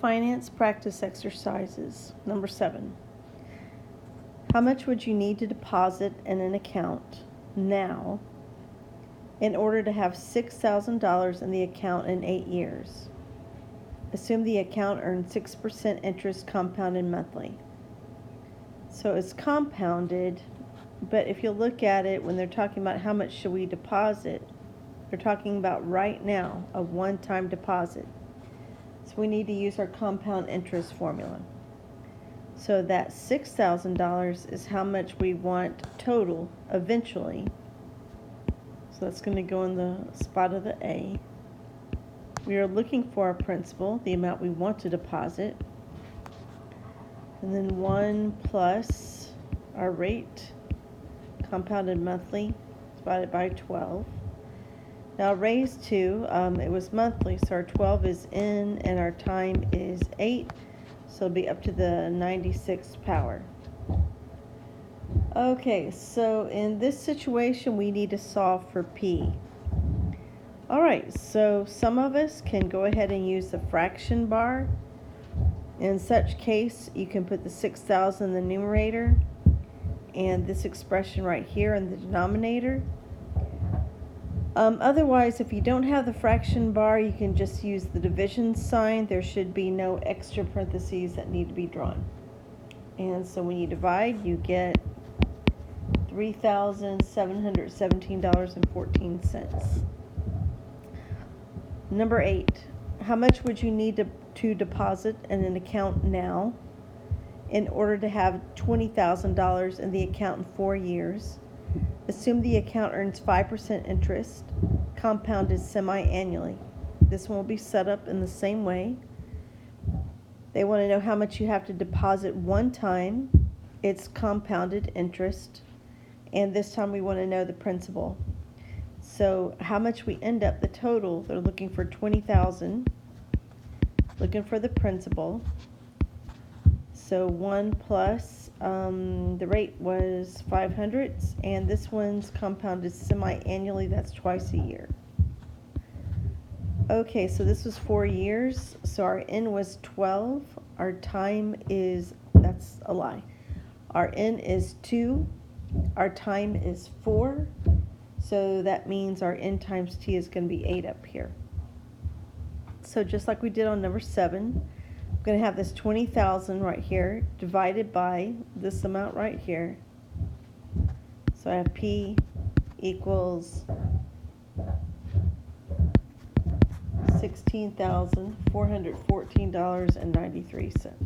finance practice exercises. Number 7. How much would you need to deposit in an account now in order to have $6,000 in the account in 8 years? Assume the account earns 6% interest compounded monthly. So it's compounded, but if you look at it, when they're talking about how much should we deposit, they're talking about right now, a one-time deposit. So we need to use our compound interest formula. So that $6,000 is how much we want total eventually. So that's going to go in the spot of the A. We are looking for our principal, the amount we want to deposit. And then 1 plus our rate, compounded monthly, divided by 12. Now raised to, it was monthly, so our 12 is in and our time is 8. So it'll be up to the 96th power. Okay, so in this situation, we need to solve for P. Alright, so some of us can go ahead and use the fraction bar. In such case, you can put the 6,000 in the numerator and this expression right here in the denominator. Otherwise, if you don't have the fraction bar, you can just use the division sign. There should be no extra parentheses that need to be drawn. And so when you divide, you get $3,717.14. Number 8, how much would you need to deposit in an account now in order to have $20,000 in the account in 4 years? Assume the account earns 5% interest, compounded semi-annually. This one will be set up in the same way. They want to know how much you have to deposit one time. It's compounded interest. And this time we want to know the principal. So how much we end up, the total, they're looking for $20,000. Looking for the principal. So 1 plus, the rate was 500, and this one's compounded semi-annually, that's twice a year. Okay, so this was 4 years, so our N was 12, our time is, that's a lie, our N is 2, our time is 4, so that means our N times T is going to be 8 up here. So just like we did on number 7, I'm going to have this 20,000 right here divided by this amount right here. So I have P equals $16,414.93.